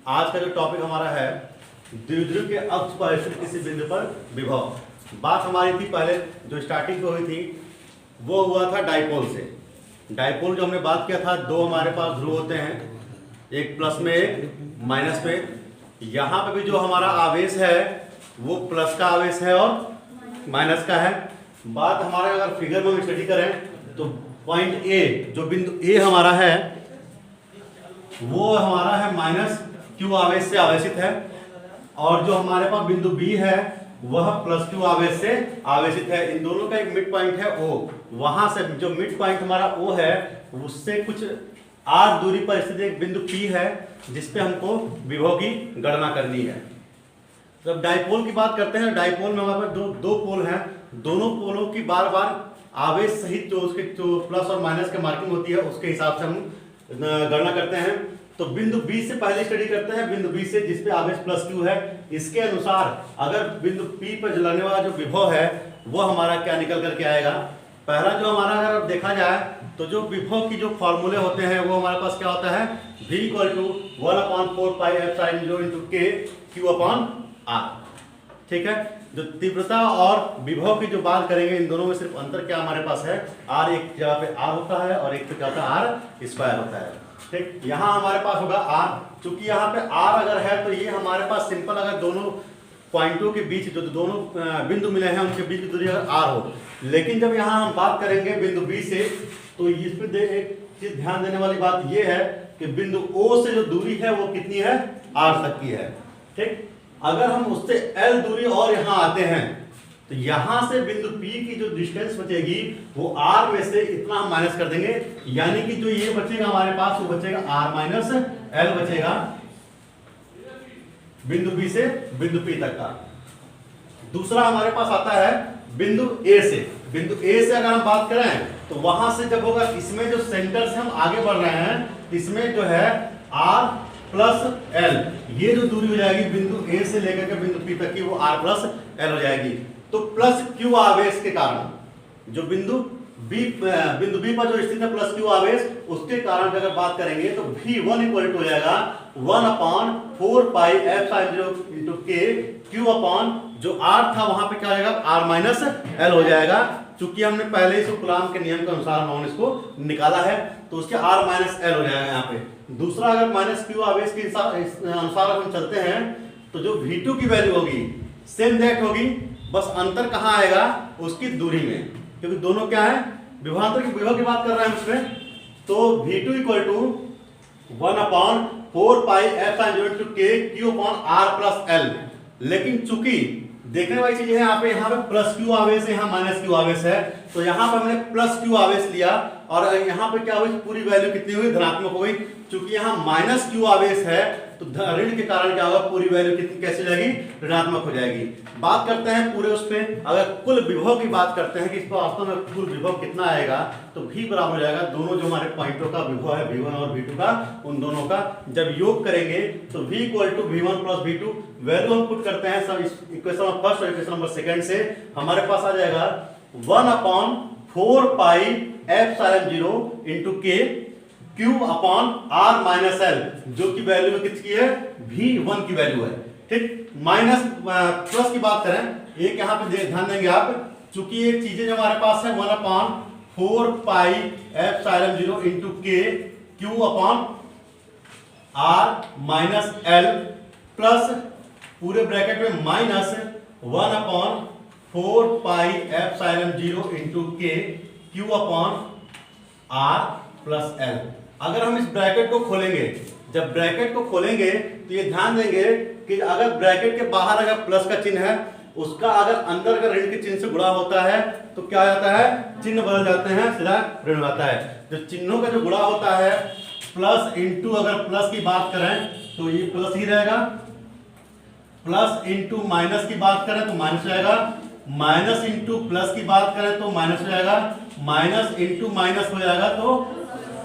आज का जो टॉपिक हमारा है द्विध्रुव के अक्ष पर स्थित किसी बिंदु पर विभव। बात हमारी थी पहले जो स्टार्टिंग पे हुई थी वो हुआ था डाइपोल से। डाइपोल जो हमने बात किया था, दो हमारे पास ध्रुव होते हैं, एक प्लस में एक माइनस में। यहाँ पे भी जो हमारा आवेश है वो प्लस का आवेश है और माइनस का है। बात हमारे अगर फिगर में स्टडी करें तो पॉइंट ए, जो बिंदु ए हमारा है वो हमारा है माइनस क्यू आवेश से आवेशित है, और जो हमारे पास बिंदु बी है वह प्लस क्यू आवेश से आवेशित है। इन दोनों का एक मिड पॉइंट है ओ, वहां से जो मिड पॉइंट हमारा ओ है उससे कुछ आर दूरी पर स्थित एक बिंदु पी है जिसपे हमको विभव की गणना करनी है। जब डाइपोल की बात करते हैं, डाइपोल में हमारे पास दो पोल हैं, दोनों पोलों की बार बार आवेश सहित जो उसके जो प्लस और माइनस की मार्किंग होती है उसके हिसाब से हम गणना करते हैं। तो बिंदु बी से पहले स्टडी करते हैं, बिंदु बी से जिसपे आवेश प्लस क्यू है। इसके अनुसार अगर बिंदु पी पर जलाने वाला जो विभव है वो हमारा क्या निकल करके आएगा। पहला जो हमारा अगर देखा जाए तो जो विभव की जो फॉर्मूले होते हैं वो हमारे पास क्या होता है, v = 1/4 pi epsilon 0 × k q/r। ठीक है, जो तीव्रता और विभव की जो बात करेंगे इन दोनों में सिर्फ अंतर क्या हमारे पास है, r एक जगह पे r होता है और एक पे क्या होता है r² होता है। ठीक, यहाँ हमारे पास होगा r, चूंकि यहाँ पे r अगर है तो ये हमारे पास सिंपल अगर दोनों पॉइंटों के बीच जो दोनों बिंदु मिले हैं उनके बीच की दूरी अगर r हो, लेकिन जब यहाँ हम बात करेंगे बिंदु b से तो इस पे एक चीज ध्यान देने वाली बात ये है कि बिंदु o से जो दूरी है वो कितनी है, r तक की है। ठीक, अगर हम उससे l दूरी और यहाँ आते हैं तो यहाँ से बिंदु P की जो डिस्टेंस बचेगी वो r में से इतना हम माइनस कर देंगे, यानी कि जो ये बचेगा हमारे पास वो बचेगा r - l बचेगा बिंदु B से बिंदु P तक का। दूसरा हमारे पास आता है बिंदु A से। बिंदु A से अगर हम बात करें तो वहां से जब होगा, इसमें जो सेंटर से हम आगे बढ़ रहे हैं इसमें जो है r + l, ये जो दूरी हो जाएगी बिंदु A से लेकर के बिंदु P तक की वो r + l हो जाएगी। तो प्लस क्यू आवेश के कारण जो बिंदु B पर जो स्थित है प्लस क्यू आवेश, उसके कारण अगर बात करेंगे तो V1 = हो जाएगा 1/4 पाई एप्सिलॉन 0 × k q/ जो r था वहां पे क्या हो जाएगा, r - l हो जाएगा। चूंकि हमने पहले ही कूलाम के नियम के अनुसार हमने इसको निकाला है तो उसके r - l हो जाएगा यहाँ पे। दूसरा अगर माइनस क्यू आवेश के अनुसार हम चलते हैं तो जो V2 की वैल्यू होगी सेम दैट होगी, बस अंतर कहाँ आएगा, उसकी दूरी में, क्योंकि दोनों क्या है, विभवांतर की विभव की बात कर रहे हैं उसमें। तो V2 = 1/4 pi epsilon 0 × k q/r + l। लेकिन चूंकि देखने वाली चीज है यहाँ पे प्लस क्यू आवेश है, यहाँ माइनस क्यू आवेश है, तो यहाँ पर हमने प्लस क्यू आवेश लिया और यहाँ पे क्या हुई, पूरी वैल्यू कितनी हुई, धनात्मक हो गई। चूंकि यहाँ माइनस क्यू आवेश है तो ऋण के कारण क्या होगा, पूरी वैल्यू कितनी कैसे जाएगी, ऋणात्मक हो जाएगी। बात करते हैं पूरे उस पे, अगर कुल विभव की बात करते हैं कि इस वास्तव में कुल विभव कितना आएगा तो V बराबर हो जाएगा दोनों जो हमारे पॉइंटों का विभव है V1 और V2 का, उन दोनों का जब योग करेंगे तो V = V1 + V2 वैल्यू हम पुट करते हैं सब इक्वेशन नंबर फर्स्ट और इक्वेशन नंबर सेकंड से, हमारे पास आ जाएगा 1/4 pi epsilon 0 × k q/r - l, जो की वैल्यू में कितनी है, V1 की वैल्यू है। ठीक, माइनस प्लस की बात करें, एक यहाँ पे ध्यान देंगे आप, चूंकि एक चीजें जो हमारे पास है 1/4 pi epsilon 0 × k q/r - l plus पूरे ब्रैकेट में minus 1/4 pi epsilon 0 × k q/r + l। अगर हम इस ब्रैकेट को खोलेंगे, जब ब्रैकेट को खोलेंगे तो ये ध्यान देंगे कि अगर ब्रैकेट के बाहर अगर प्लस का चिन्ह है, उसका अगर अंदर अगर ऋण के चिन्ह से गुणा होता है तो क्या जाता है, चिन्ह बदल जाते हैं, सीधा ऋण आता है। जो चिन्हों का जो गुणा होता है प्लस इंटू, अगर प्लस की बात करें तो ये प्लस ही रहेगा, प्लस इंटू माइनस की बात करें तो माइनस हो जाएगा, माइनस इंटू प्लस की बात करें तो माइनस हो जाएगा, माइनस इंटू माइनस हो जाएगा तो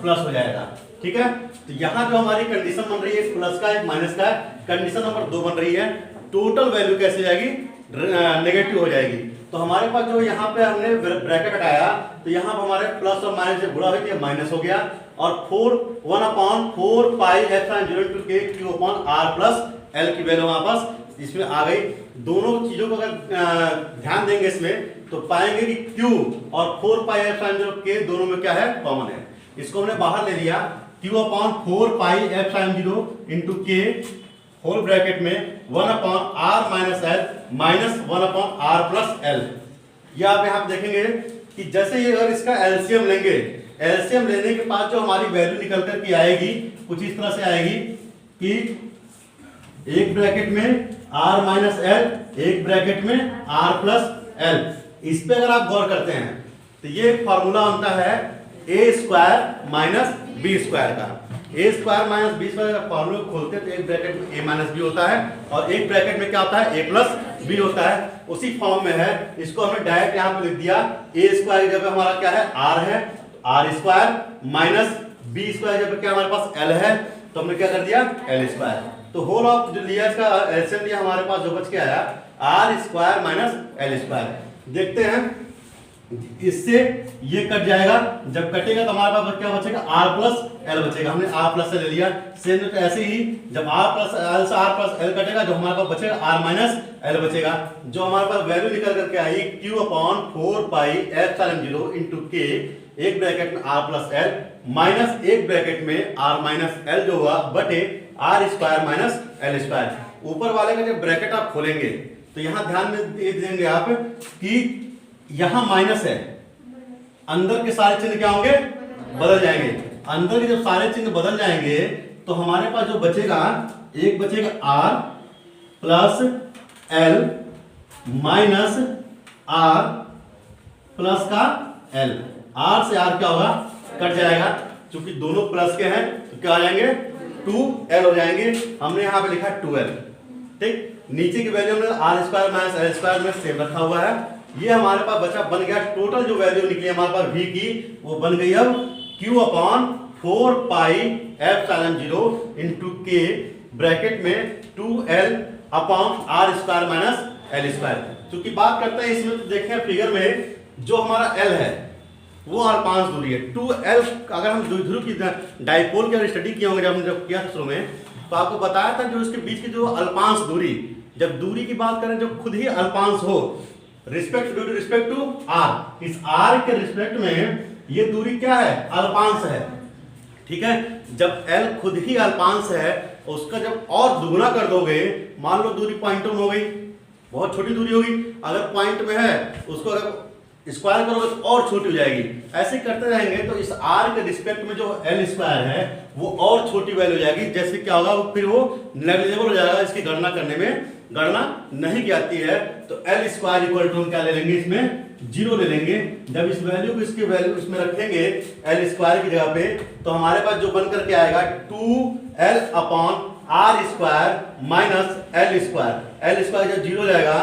प्लस हो जाएगा। ठीक है, तो यहाँ जो हमारी कंडीशन बन रही है एक प्लस का एक माइनस का, कंडीशन नंबर 2 बन रही है, टोटल वैल्यू कैसे जाएगी, नेगेटिव हो जाएगी। तो हमारे पास जो यहाँ पे हमने ब्रैकेट हटाया तो यहाँ पर हमारे प्लस और माइनस से गुणा हो गया, माइनस हो गया, और 1/4 pi epsilon 0 two K Q upon R plus L की वैल्यू हमारे पास इसमें आ गई। दोनों चीजों को अगर ध्यान देंगे इसमें तो पाएंगे कि Q और 4 पाई एप्सिलॉन 0 के दोनों में क्या है, कॉमन है। इसको हमने बाहर ले लिया, Q upon 4 pi epsilon 0 into के होल ब्रैकेट में 1/r minus L minus 1/r plus L. ये आप यहाँ देखेंगे कि जैसे ये अगर इसका एलसीएम लेंगे, एलसीएम लेने के बाद जो हमारी वैल्यू निकल कर के आएगी कुछ इस तरह से आएगी कि एक ब्रैकेट में r माइनस एल, एक ब्रैकेट में r प्लस एल। इस पे अगर आप गौर करते हैं तो ये एक फॉर्मूला बनता है a square minus B square का। a square minus B square का फॉर्मूला खोलते हैं तो एक ब्रैकेट में a माइनस बी होता है और एक ब्रैकेट में क्या होता है, a प्लस बी होता है। उसी फॉर्म में है, इसको हमने डायरेक्ट यहाँ पे लिख दिया। a स्क्वायर की जगह हमारा क्या है, r है, r square minus B square की जगह क्या हमारे पास l है, तो हमने क्या कर दिया, l स्क्वायर। तो होल ऑफ जो लिया इसका एलसीएम लिया, हमारे पास जो बच के आया R square minus L square. देखते हैं इससे ये कट जाएगा, जब कटेगा तो हमारे पास क्या बचेगा, आर प्लस एल बचेगा। हमने आर प्लस ले लिया। सेम ऐसे ही जब आर प्लस एल से आर प्लस एल कटेगा, जो हमारे पास बचेगा आर माइनस एल बचेगा। जो हमारे पास वैल्यू निकल करके आई Q upon 4 pi epsilon 0 into K, एक ब्रैकेट में आर प्लस एल माइनस एक ब्रैकेट में आर माइनस एल जो हुआ बटे are square minus L square. ऊपर वाले का जब ब्रैकेट आप खोलेंगे तो यहां ध्यान में देंगे आप कि यहां माइनस है, अंदर के सारे चिन्ह क्या होंगे, बदल जाएंगे। अंदर के जब सारे चिन्ह बदल जाएंगे तो हमारे पास जो बचेगा, एक बचेगा are plus L minus are plus का एल। आर से आर क्या होगा, कट जाएगा, क्योंकि दोनों प्लस के हैं तो क्या आ जाएंगे, 2l हो जाएंगे। हमने यहाँ पे लिखा 2l। ठीक, नीचे की वैल्यू हमने are square minus L square में सेम रखा हुआ है। ये हमारे पास बचा, बन गया टोटल जो वैल्यू निकली हमारे पास v की, वो बन गई अब q upon 4 pi epsilon 0 into K bracket में 2l upon are square minus L square. क्योंकि बात करते हैं इसमें तो देखें फिगर में जो हमारा l है वो अल्पांश दूरी है 2l। अगर हम द्विध्रुव की डाइपोल की स्टडी किए होंगे, जब किया शुरू में, तो आपको बताया था जो इसके बीच की जो अल्पांश दूरी, जब दूरी की बात करें जब खुद ही अल्पांश हो रिस्पेक्ट टू r, इस r के रिस्पेक्ट में ये दूरी क्या है, अल्पांश है। ठीक है, जब l खुद ही अल्पांश है, उसका जब और दुगुना कर दोगे, मान लो दूरी पॉइंट में हो गई, बहुत छोटी दूरी होगी, अगर पॉइंट में है उसको अगर स्क्वायर करोगे तो और छोटी हो जाएगी। ऐसे करते रहेंगे तो इस r के रिस्पेक्ट में जो l स्क्वायर है वो और छोटी वैल्यू हो जाएगी। जैसे क्या होगा, फिर वो नेग्लिजिबल हो जाएगा, इसकी गणना करने में गणना नहीं की जाती है। तो l स्क्वायर इक्वल टू हम क्या ले लेंगे, इसमें 0 ले लेंगे। जब इस वैल्यू को इसकी वैल्यू इसमें रखेंगे l स्क्वायर की जगह पे, तो हमारे पास जो बन करके आएगा 2l upon are square minus L square. L square जब 0 जाएगा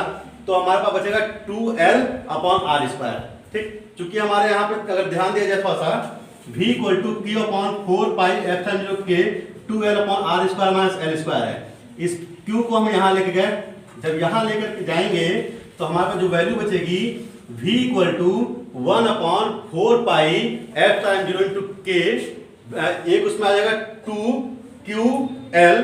तो हमारे पास बचेगा 2l अपॉन आर स्क्वायर। ठीक, चूंकि हमारे यहाँ पे अगर ध्यान दिया जाए थोड़ा सा, v equal to q upon 4 pi epsilon 0 के 2l upon are square minus L square है। इस q को हम यहाँ लेके गए, जब यहाँ लेकर के जाएंगे तो हमारे पास जो वैल्यू बचेगी v equal to 1 upon 4 pi epsilon 0 into K, एक उसमें आ जाएगा 2ql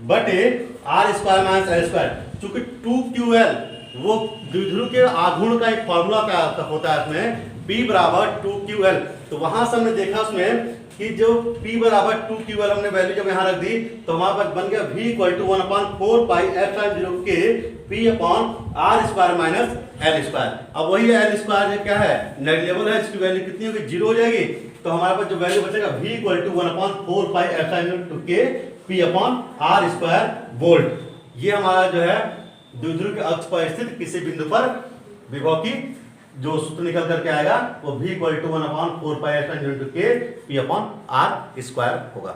बटे are square minus L square. चूंकि 2ql वो द्विध्रुव के आघूर्ण का एक फॉर्मूला होता है उसमें, P बराबर 2ql। तो वहां से हमने देखा उसमें कि जो P बराबर 2ql हमने वैल्यू जब यहाँ रख दी तो हमारे पास बन गया v equal to 1 upon 4 pi epsilon 0 के P upon are square minus L square. अब वही एल स्क्वायर क्या है, नेग्लिजिबल है, इसकी वैल्यू कितनी होगी, 0 हो जाएगी। तो हमारे पास जो वैल्यू बचेगा v equal to 1 upon 4 pi epsilon 0 के P upon are square volt. ये हमारा जो है द्विध्रुव के अक्ष पर स्थित किसी बिंदु पर विभव की जो सूत्र निकल करके आएगा वो v equal to 1 upon 4 pi epsilon 0 के P अपॉन आर स्क्वायर होगा।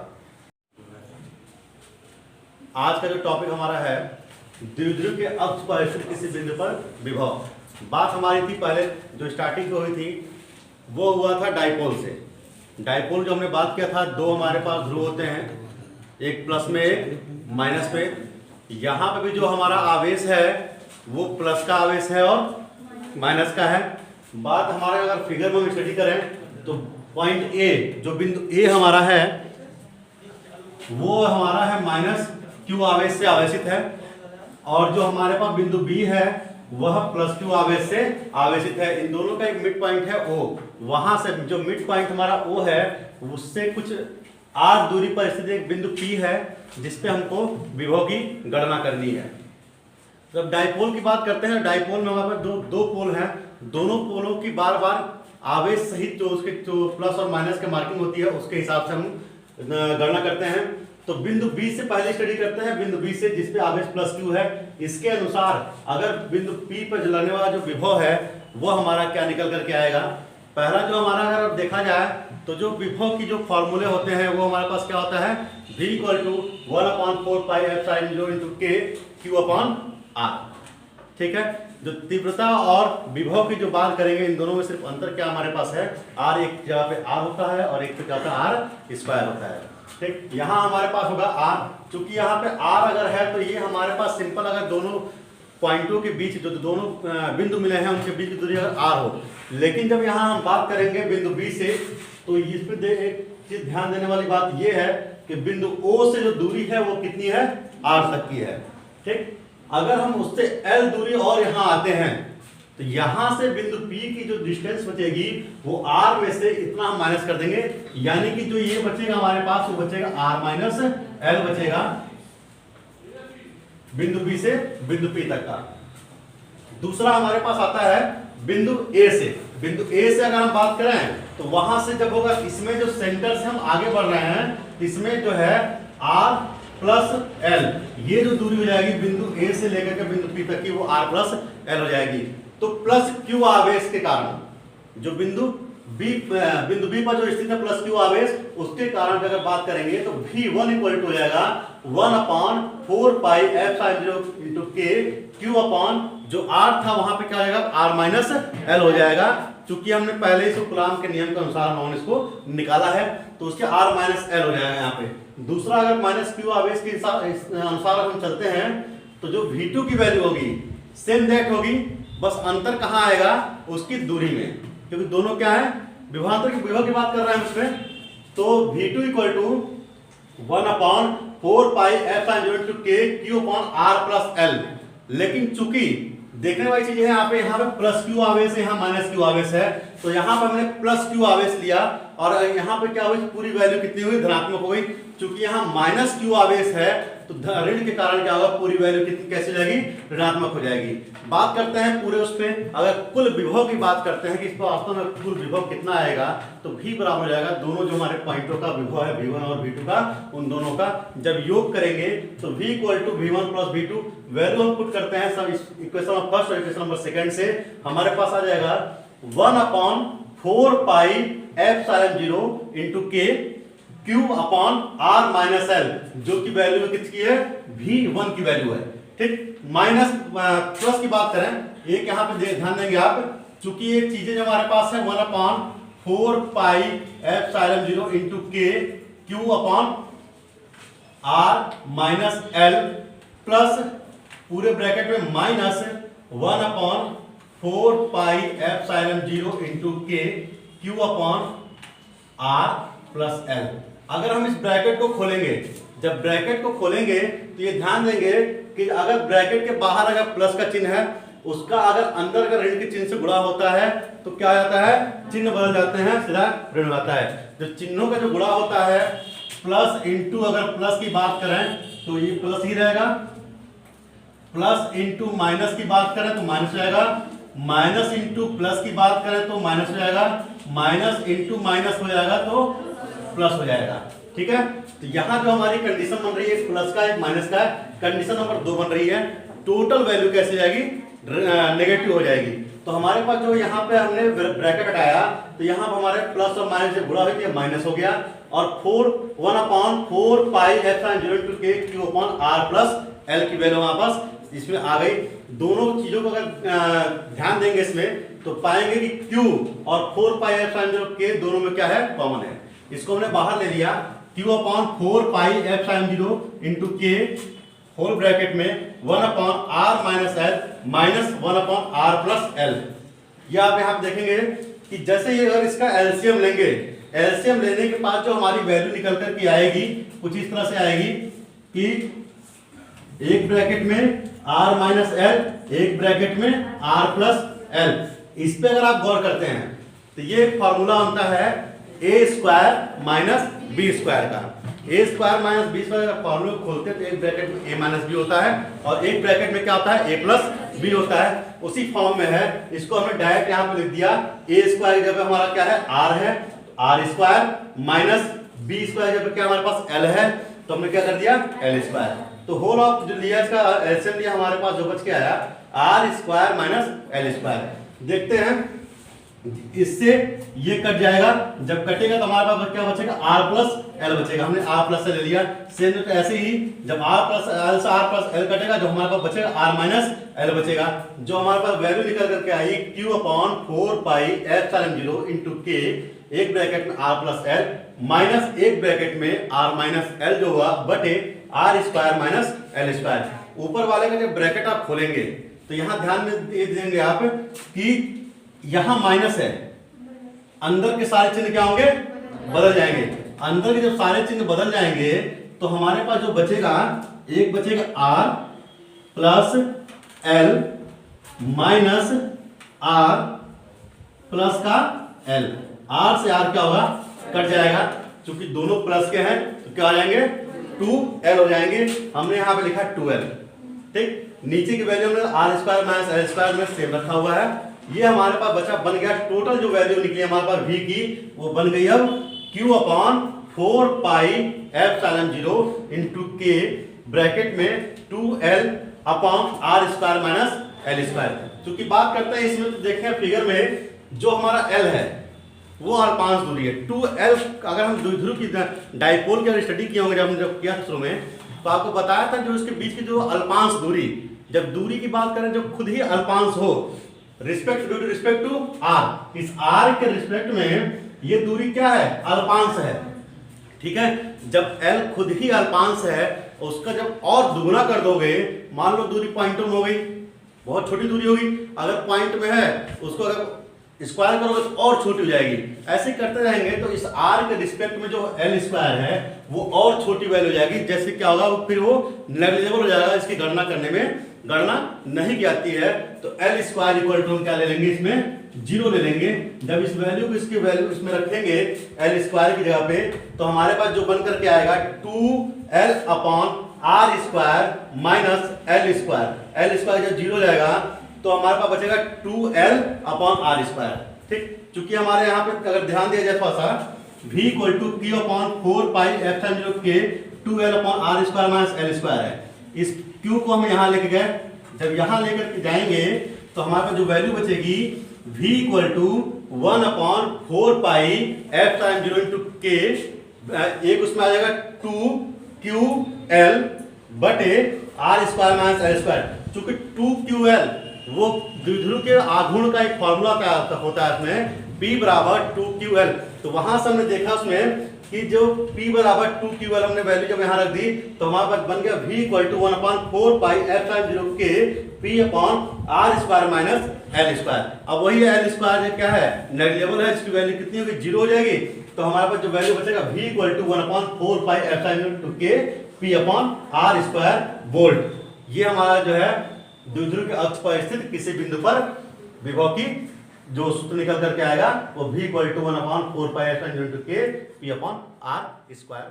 आज का जो टॉपिक हमारा है द्विध्रुव के अक्ष पर स्थित किसी बिंदु पर विभव। बात हमारी थी पहले जो स्टार्टिंग हुई थी वो हुआ था डाइपोल से। डाइपोल जो हमने बात किया था, दो हमारे पास ध्रुव होते हैं, एक प्लस में एक माइनस पे। यहाँ पे भी जो हमारा आवेश है वो प्लस का आवेश है और माइनस का है। बात हमारे अगर फिगर में स्टडी करें तो पॉइंट ए, जो बिंदु ए हमारा है वो हमारा है माइनस क्यू आवेश से आवेशित है, और जो हमारे पास बिंदु बी है वह प्लस क्यू आवेश से आवेशित है। इन दोनों का एक मिड पॉइंट है ओ, वहां से जो मिड पॉइंट हमारा ओ है उससे कुछ आर दूरी पर स्थित एक बिंदु पी है जिसपे हमको विभव की गणना करनी है। जब डाइपोल की बात करते हैं, डाइपोल में हमारे पास दो पोल हैं, दोनों पोलों की बार बार आवेश सहित जो उसके जो प्लस और माइनस की मार्किंग होती है उसके हिसाब से हम गणना करते हैं। तो बिंदु बी से पहले स्टडी करते हैं, बिंदु बी से जिसपे आवेश प्लस क्यू है, इसके अनुसार अगर बिंदु पी पर जलाने वाला जो विभव है वो हमारा क्या निकल करके आएगा। पहला जो हमारा अगर देखा जाए तो जो विभव की जो फॉर्मूले होते हैं वो हमारे पास क्या होता है, V = 1/4 pi epsilon 0 into K Q/R। ठीक है, जो तीव्रता और विभव की जो बात करेंगे इन दोनों में सिर्फ अंतर क्या हमारे पास है, R एक जगह पे R होता है और एक पे क्या होता है R² होता है। ठीक, यहाँ हमारे पास होगा R, चूंकि यहाँ पे R अगर है तो ये हमारे पास सिंपल अगर दोनों पॉइंटों के बीच जो दोनों बिंदु मिले हैं उनके बीच की दूरी अगर R हो, लेकिन जब यहाँ हम बात करेंगे बिंदु B से तो इस पे एक चीज ध्यान देने वाली बात ये है कि बिंदु O से जो दूरी है वो कितनी है, R तक की है। ठीक, अगर हम उससे L दूरी और यहाँ आते हैं तो यहाँ से बिंदु P की जो डिस्टेंस बचेगी वो R में से इतना हम माइनस कर देंगे, यानी कि जो ये बचेगा हमारे पास वो बचेगा R - L बचेगा बिंदु B से बिंदु P तक का। दूसरा हमारे पास आता है बिंदु A से। बिंदु A से अगर हम बात करें तो वहां से जब होगा, इसमें जो सेंटर से हम आगे बढ़ रहे हैं इसमें जो है R + L, ये जो दूरी हो जाएगी बिंदु A से लेकर के बिंदु P तक की वो R + L हो जाएगी। तो प्लस क्यू आवेश के कारण जो बिंदु B पर जो स्थित है प्लस क्यू आवेश, उसके कारण अगर बात करेंगे तो V1 = हो जाएगा 1/4 pi epsilon 0 into K Q/ जो R था वहां पे क्या हो जाएगा R - L हो जाएगा। चूंकि हमने पहले से कूलॉम के नियम के अनुसार हमने इसको निकाला है तो उसके R - L हो जाएगा यहाँ पे। दूसरा अगर माइनस क्यू आवेश के अनुसार हम चलते हैं तो जो V2 की वैल्यू होगी सेम दैट होगी, बस अंतर कहाँ आएगा, उसकी दूरी में, क्योंकि दोनों क्या है विभवांतर की विभव की बात कर रहे हैं उसमें। तो V2 = 1/4 pi epsilon 0 into K Q/R + L। लेकिन चूंकि देखने वाली चीज है यहाँ पे प्लस क्यू आवेश है, यहाँ माइनस क्यू आवेश है, तो यहाँ पर हमने प्लस क्यू आवेश लिया और यहाँ पे क्या हुई, पूरी वैल्यू कितनी हुई, धनात्मक हो गई। चूंकि यहाँ माइनस क्यू आवेश है तो ऋण के कारण क्या होगा, पूरी वैल्यू कितनी कैसे हो जाएगी, ऋणात्मक हो जाएगी। बात करते हैं पूरे उस पे, अगर कुल विभव की बात करते हैं कि इस पर वास्तव में कुल विभव कितना आएगा तो V बराबर हो जाएगा दोनों जो हमारे पॉइंटों का विभव है V1 और V2 का, उन दोनों का जब योग करेंगे तो V = V1 + V2 वैल्यू हम पुट करते हैं सब इक्वेशन नंबर फर्स्ट और इक्वेशन नंबर सेकंड से, हमारे पास आ जाएगा 1/4 pi epsilon 0 into K Q/R - L, जो की वैल्यू किसकी है, V1 की वैल्यू है। ठीक, माइनस प्लस की बात करें, एक यहाँ पे ध्यान देंगे आप, चूंकि एक चीजें जो हमारे पास है 1/4 pi epsilon 0 into K Q/R - L plus पूरे ब्रैकेट में minus 1/4 pi epsilon 0 into K Q/R + L। अगर हम इस ब्रैकेट को खोलेंगे, जब ब्रैकेट को खोलेंगे तो ये ध्यान देंगे कि अगर ब्रैकेट के बाहर अगर प्लस का चिन्ह है, उसका अगर अंदर का ऋण के चिन्ह से गुणा होता है तो क्या जाता है, चिन्ह बदल जाते हैं, सीधा ऋण आता है। जो चिन्हों का जो गुणा होता है प्लस इंटू, अगर प्लस की बात करें तो ये प्लस ही रहेगा, प्लस इंटू माइनस की बात करें तो माइनस हो जाएगा, माइनस इंटू प्लस की बात करें तो माइनस हो जाएगा, माइनस इंटू माइनस हो जाएगा तो प्लस हो जाएगा। ठीक है, तो यहाँ जो हमारी कंडीशन बन रही है एक प्लस का एक माइनस का, कंडीशन नंबर 2 बन रही है, टोटल वैल्यू कैसे जाएगी, नेगेटिव हो जाएगी। तो हमारे पास जो यहाँ पे हमने ब्रैकेट हटाया तो यहाँ पर हमारे प्लस और माइनस से गुणा हुई माइनस हो गया, और 1/4 pi epsilon 0 into K Q/R + L की वैल्यू हमारे पास इसमें आ गई। दोनों चीजों को अगर ध्यान देंगे इसमें तो पाएंगे कि Q और 4 पाई एप्सिलॉन 0 K दोनों में क्या है, कॉमन है। इसको हमने बाहर ले लिया, Q/4 pi epsilon 0 into K whole bracket में 1/R - L minus 1/R + L। ये आप यहाँ पे देखेंगे कि जैसे ये अगर इसका एलसीएम लेंगे एलसीएम लेने के बाद जो हमारी वैल्यू निकल कर के आएगी कुछ इस तरह से आएगी कि एक ब्रैकेट में r माइनस एल, एक ब्रैकेट में r प्लस एल। इस पे अगर आप गौर करते हैं तो ये फॉर्मूला बनता है ए स्क्वायर माइनस बी स्क्वायर का। ए स्क्वायर माइनस बी स्क्वायर का फॉर्मूला खोलते हैं तो एक ब्रैकेट में ए माइनस बी होता है और एक ब्रैकेट में क्या होता है, ए प्लस बी होता है। उसी फॉर्म में है, इसको हमने डायरेक्ट यहाँ पे लिख दिया। ए स्क्वायर की जगह हमारा क्या है, आर है, R square minus B square की जगह क्या हमारे पास एल है, तो हमने क्या कर दिया, एल स्क्वायर। तो होल ऑफ जो लिया इसका एलसीएम लिया, हमारे पास जो बच के आया R square minus L square. देखते हैं इससे ये कट जाएगा, जब कटेगा तो हमारे पास क्या बचेगा, आर प्लस एल बचेगा। हमने आर प्लस एल ले लिया। सेम तो ऐसे ही जब आर प्लस एल से आर प्लस एल कटेगा, जो हमारे पास बचेगा आर माइनस एल बचेगा। जो हमारे पास वैल्यू निकल करके आई Q upon 4 pi epsilon 0 into k, एक ब्रैकेट में आर प्लस एल माइनस एक ब्रैकेट में आर माइनस एल जो हुआ बटे are square minus L square. ऊपर वाले का जब ब्रैकेट आप खोलेंगे तो यहां ध्यान में ये देंगे आप कि यहां माइनस है, अंदर के सारे चिन्ह क्या होंगे, बदल जाएंगे। अंदर के जब सारे चिन्ह बदल जाएंगे तो हमारे पास जो बचेगा, एक बचेगा are plus L minus are plus का एल। आर से आर क्या होगा, कट जाएगा, क्योंकि दोनों प्लस के हैं तो क्या हो जाएंगे, 2l हो जाएंगे। हमने यहाँ पे लिखा 2l। ठीक, नीचे की वैल्यू हमने are square minus L square में सेम रखा हुआ है। ये हमारे पास बचा बन गया, टोटल जो वैल्यू निकली हमारे पास v की वो बन गई अब q upon 4 pi epsilon 0 into k bracket में 2l upon are square minus L square. क्योंकि बात करते हैं इसमें तो देखें फिगर में जो हमारा l है वो अल्पांश दूरी है 2l। अगर हम द्विध्रुव की डाइपोल की स्टडी किए होंगे जब किया शुरू में, तो आपको बताया था जो इसके बीच की जो अल्पांश दूरी, जब दूरी की बात करें जो खुद ही अल्पांश हो रिस्पेक्ट टू आर, इस आर के रिस्पेक्ट में ये दूरी क्या है, अल्पांश है। ठीक है, जब एल खुद ही अल्पांश है उसका जब और दुगुना कर दोगे, मान लो दूरी पॉइंटों में हो गई, बहुत छोटी दूरी होगी, अगर पॉइंट में है उसको अगर स्क्वायर करोगे तो और छोटी हो जाएगी। ऐसे करते रहेंगे तो इस r के रिस्पेक्ट में जो एल स्क्वायर है वो और छोटी वैल्यू हो जाएगी। जैसे क्या होगा, फिर वो नेग्लिजिबल हो जाएगा, इसकी गणना करने में गणना नहीं की जाती है। तो एल स्क्वायर इक्वल टू हम क्या ले लेंगे, इसमें 0 ले लेंगे। जब इस वैल्यू को इसकी वैल्यू इसमें रखेंगे एल स्क्वायर की जगह पे, तो हमारे पास जो बन करके आएगा 2l upon are square minus L square. L square जब 0 हो जाएगा तो हमारे पास बचेगा 2l अपॉन आर स्क्वायर। ठीक, चूंकि हमारे यहाँ पे अगर ध्यान दिया जाए थोड़ा सा, v equal to q upon 4 pi epsilon 0 के 2l upon are square minus L square है। इस q को हम यहाँ लेके गए, जब यहाँ लेकर के जाएंगे तो हमारे पास जो वैल्यू बचेगी v equal to 1 upon 4 pi epsilon 0 into k, एक उसमें आ जाएगा 2ql बटे are square minus L square. चूंकि 2ql वो द्विध्रुव के आघूर्ण का एक फॉर्मूला क्या होता है इसमें, P बराबर 2ql। तो वहां से हमने देखा उसमें कि जो P बराबर 2ql हमने वैल्यू जब यहाँ रख दी तो हमारे पास बन गया v equal to 1 upon 4 pi epsilon 0 के P upon are square minus L square. अब वही एल स्क्वायर क्या है, नेग्लिजिबल है, इसकी वैल्यू कितनी होगी, 0 हो जाएगी। तो हमारे पास जो वैल्यू बचेगा v equal to 1 upon 4 pi epsilon 0 के P upon are square volt. ये हमारा जो है द्विध्रुव के अक्ष पर स्थित किसी बिंदु पर विभव की जो सूत्र निकल करके आएगा वो v equal to 1 upon 4 pi epsilon 0 के P अपॉन आर स्क्वायर।